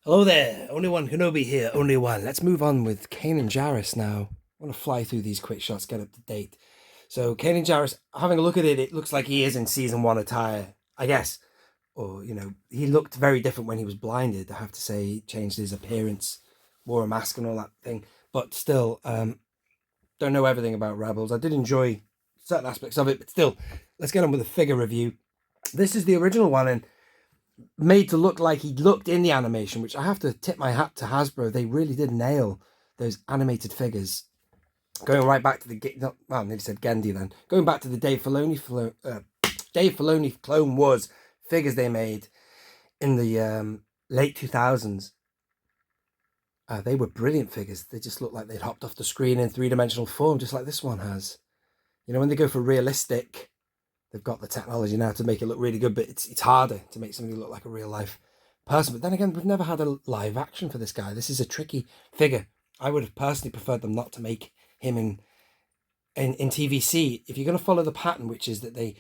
Hello there, Only One Kenobi here, Only One. Let's move on with Kanan Jarrus now. I want to fly through these quick shots, get up to date. So Kanan Jarrus, having a look at it, it looks like he is in Season 1 attire, I guess. Or, he looked very different when he was blinded, I have to say. He changed his appearance, wore a mask and all that thing. But still, don't know everything about Rebels. I did enjoy certain aspects of it, but still, let's get on with the figure review. This is the original one, and made to look like he looked in the animation, which I have to tip my hat to Hasbro. They really did nail those animated figures. Going right back to the I nearly said Gendy then. Going back to the Dave Filoni Clone Wars figures they made in the late 2000s. They were brilliant figures. They just looked like they'd hopped off the screen in three-dimensional form, just like this one has. When they go for realistic, they've got the technology now to make it look really good, but it's harder to make somebody look like a real life person. But then again, we've never had a live action for this guy. This is a tricky figure. I would have personally preferred them not to make him in TVC. If you're going to follow the pattern, which is that they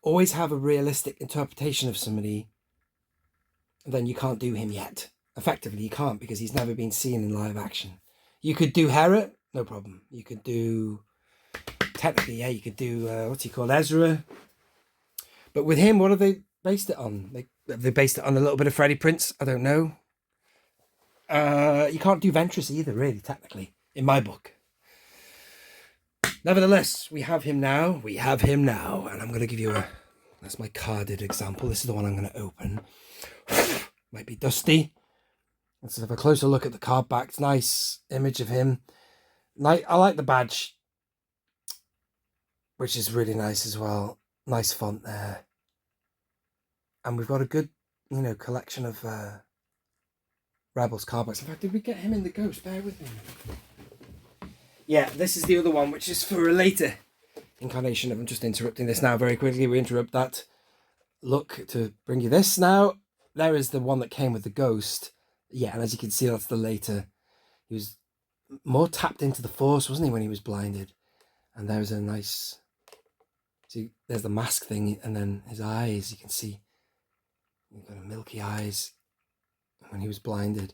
always have a realistic interpretation of somebody, then you can't do him yet. Effectively, you can't, because he's never been seen in live action. You could do Hera, no problem. You could do, technically, yeah, you could do, what's he called, Ezra. But with him, what have they based it on? Have they based it on a little bit of Freddie Prinze? I don't know. You can't do Ventress either, really, technically, in my book. Nevertheless, we have him now. We have him now. And I'm going to give you that's my carded example. This is the one I'm going to open. Might be dusty. Let's have a closer look at the card back. It's nice image of him. I like the badge, which is really nice as well. Nice font there. And we've got a good, collection of Rebels cardbacks. In fact, did we get him in the Ghost? Bear with me. Yeah, this is the other one, which is for a later incarnation. I'm just interrupting this now very quickly. We interrupt that look to bring you this now. There is the one that came with the Ghost. Yeah, and as you can see, that's the later. He was more tapped into the Force, wasn't he, when he was blinded? And there's a nice... See, there's the mask thing, and then his eyes, you can see. He's got milky eyes when he was blinded.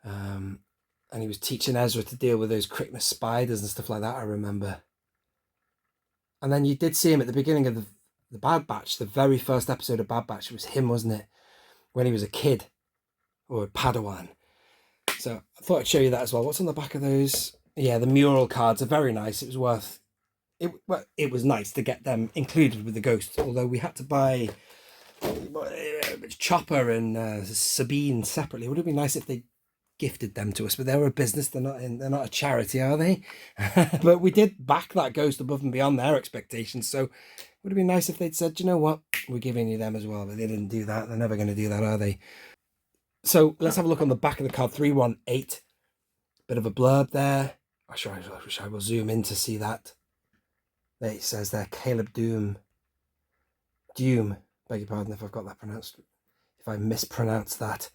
And he was teaching Ezra to deal with those Crickness spiders and stuff like that, I remember. And then you did see him at the beginning of the Bad Batch, the very first episode of Bad Batch. It was him, wasn't it? When he was a kid, or a Padawan. So I thought I'd show you that as well. What's on the back of those? Yeah, the mural cards are very nice. It was worth... It was nice to get them included with the Ghost, although we had to buy Chopper and Sabine separately. It would have been nice if they gifted them to us, but they're a business. They're not a charity, are they? But we did back that Ghost above and beyond their expectations, so it would have been nice if they'd said, you know what, we're giving you them as well. But they didn't do that. They're never going to do that, are they? So let's have a look on the back of the card. 318. Bit of a blurb there. I wish I will zoom in to see that. There it says there, Caleb Doom, beg your pardon if I've got that pronounced, if I mispronounced that.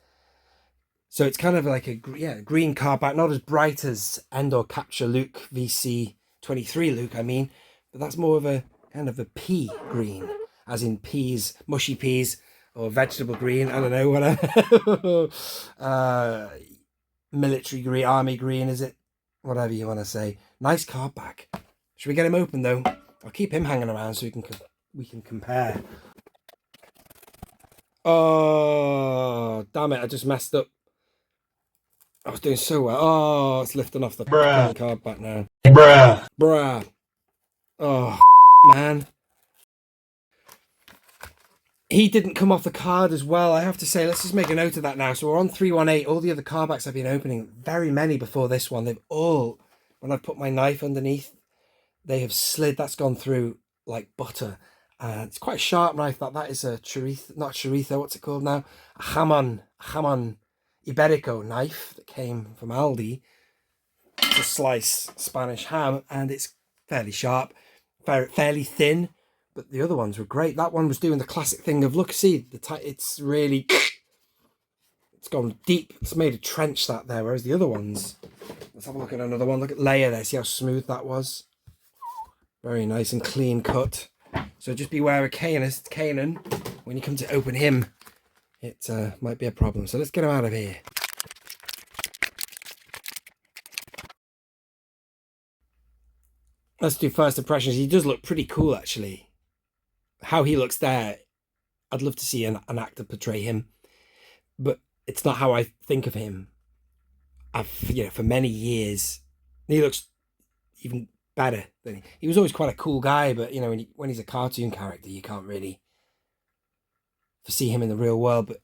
So it's kind of like a green card back, not as bright as Endor Capture Luke, VC318 Luke, I mean, but that's more of a kind of a pea green, as in peas, mushy peas, or vegetable green, I don't know, whatever. Military green, army green, is it? Whatever you want to say. Nice card back. Should we get him open though? I'll keep him hanging around so we can compare. Oh, damn it, I just messed up. I was doing so well. Oh, it's lifting off the card back now. Bruh. Oh, man. He didn't come off the card as well, I have to say. Let's just make a note of that now. So we're on 318. All the other card backs I've been opening, very many before this one. They've all, when I've put my knife underneath, they have slid. That's gone through like butter. It's quite a sharp knife. That is a chorizo, not chorizo, what's it called now? A jamon Iberico knife that came from Aldi to slice Spanish ham, and it's fairly sharp, fairly thin. But the other ones were great. That one was doing the classic thing of, look, see, it's really, it's gone deep. It's made a trench that there, whereas the other ones, let's have a look at another one. Look at Leia there. See how smooth that was? Very nice and clean cut. So just beware of Kanan when you come to open him. it might be a problem. So let's get him out of here. Let's do first impressions. He does look pretty cool, actually. How he looks there, I'd love to see an actor portray him, but it's not how I think of him. For many years, he looks even better than he was always quite a cool guy, but when he's a cartoon character, you can't really foresee him in the real world. But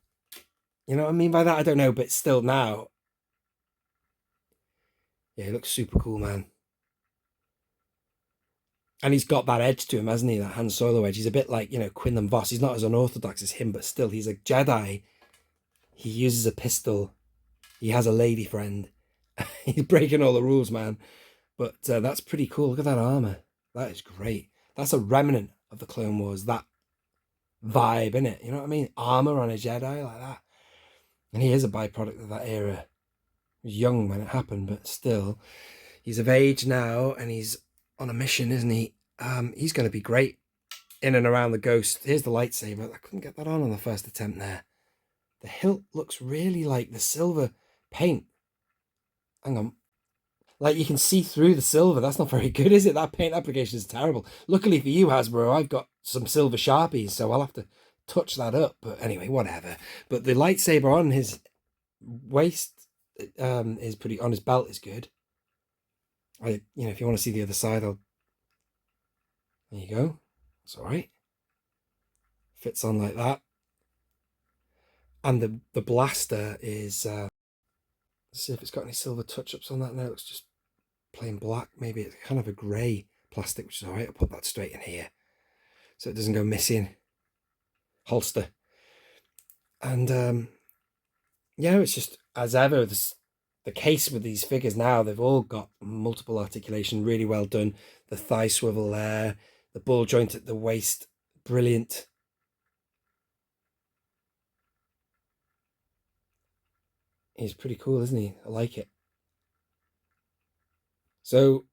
you know what I mean by that? I don't know, but still now, yeah, he looks super cool, man. And he's got that edge to him, hasn't he? That Han Solo edge. He's a bit like, Quinlan Vos. He's not as unorthodox as him, but still, he's a Jedi. He uses a pistol. He has a lady friend. He's breaking all the rules, man. But that's pretty cool. Look at that armor. That is great. That's a remnant of the Clone Wars. That vibe, innit? You know what I mean? Armor on a Jedi like that. And he is a byproduct of that era. He was young when it happened, but still, he's of age now, and he's on a mission, isn't he? He's going to be great in and around the Ghost. Here's the lightsaber. I couldn't get that on the first attempt there. The hilt looks really like the silver paint. Hang on. Like, you can see through the silver. That's not very good, is it? That paint application is terrible. Luckily for you, Hasbro, I've got some silver Sharpies, so I'll have to touch that up. But anyway, whatever. But the lightsaber on his waist is pretty, on his belt is good. If you want to see the other side, there you go. It's all right. Fits on like that. And the blaster is, let's see if it's got any silver touch-ups on that. No, it's just plain black. Maybe it's kind of a grey plastic, which is all right. I'll put that straight in here so it doesn't go missing. Holster. And, it's just, as ever, the case with these figures now, they've all got multiple articulation, really well done. The thigh swivel there, the ball joint at the waist, brilliant. He's pretty cool, isn't he? I like it. So,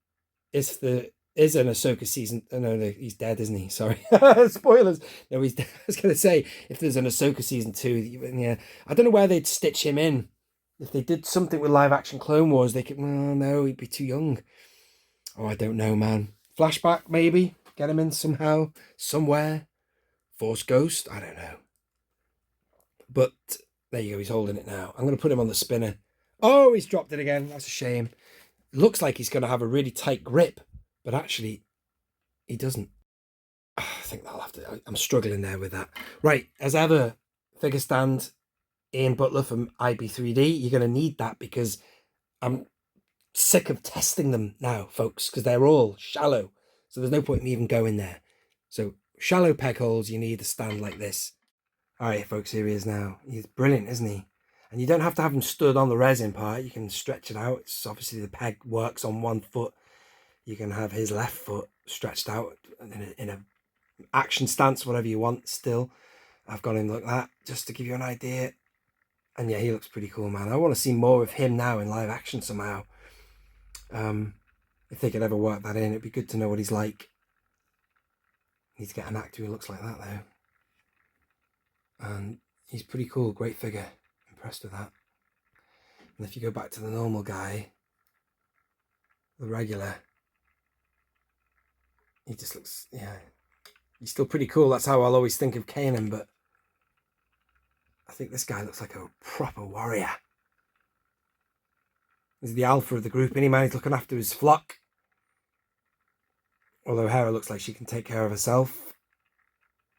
if there is an Ahsoka season, no, he's dead, isn't he? Sorry, spoilers. No, he's dead. I was going to say, if there's an Ahsoka season 2, yeah, I don't know where they'd stitch him in. If they did something with live action Clone Wars, they could, no, he'd be too young. Oh, I don't know, man. Flashback, maybe? Get him in somehow, somewhere. Force Ghost? I don't know. But there you go, he's holding it now. I'm going to put him on the spinner. Oh, he's dropped it again. That's a shame. It looks like he's going to have a really tight grip, but actually, he doesn't. Oh, I think that'll have to... I'm struggling there with that. Right, as ever, figure stand, Ian Butler from IB3D. You're going to need that because I'm sick of testing them now, folks, because they're all shallow. So there's no point in me even going there. So shallow peg holes, you need a stand like this. All right, folks, here he is now. He's brilliant, isn't he? And you don't have to have him stood on the resin part. You can stretch it out. It's obviously the peg works on one foot. You can have his left foot stretched out in a action stance, whatever you want still. I've got him like that, just to give you an idea. And yeah, he looks pretty cool, man. I want to see more of him now in live action somehow. If they could ever work that in, it'd be good to know what he's like. Need to get an actor who looks like that, though. And he's pretty cool, great figure. Impressed with that. And if you go back to the normal guy, the regular, he just looks, yeah, he's still pretty cool. That's how I'll always think of Kanan, but I think this guy looks like a proper warrior. He's the alpha of the group, man. He's looking after his flock. Although Hera looks like she can take care of herself.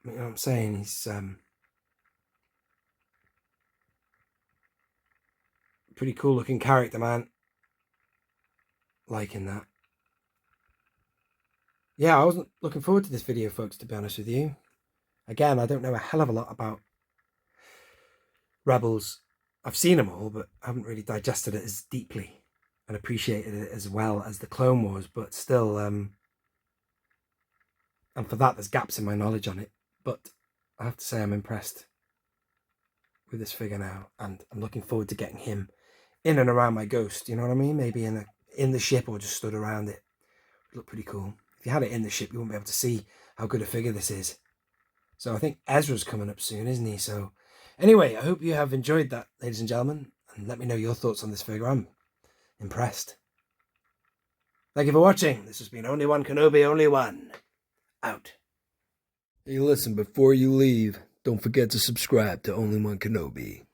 You know what I'm saying? He's pretty cool looking character, man. Liking that. Yeah, I wasn't looking forward to this video, folks, to be honest with you. Again, I don't know a hell of a lot about Rebels. I've seen them all, but I haven't really digested it as deeply and appreciated it as well as the Clone Wars, but still, and for that, there's gaps in my knowledge on it. But I have to say I'm impressed with this figure now, and I'm looking forward to getting him in and around my Ghost, you know what I mean? Maybe in the ship or just stood around it. It'd look pretty cool. If you had it in the ship, you wouldn't be able to see how good a figure this is. So I think Ezra's coming up soon, isn't he? So Anyway, I hope you have enjoyed that, ladies and gentlemen, and let me know your thoughts on this figure. I'm impressed. Thank you for watching. This has been Only One Kenobi, Only One. Out. Hey, listen, before you leave, don't forget to subscribe to Only One Kenobi.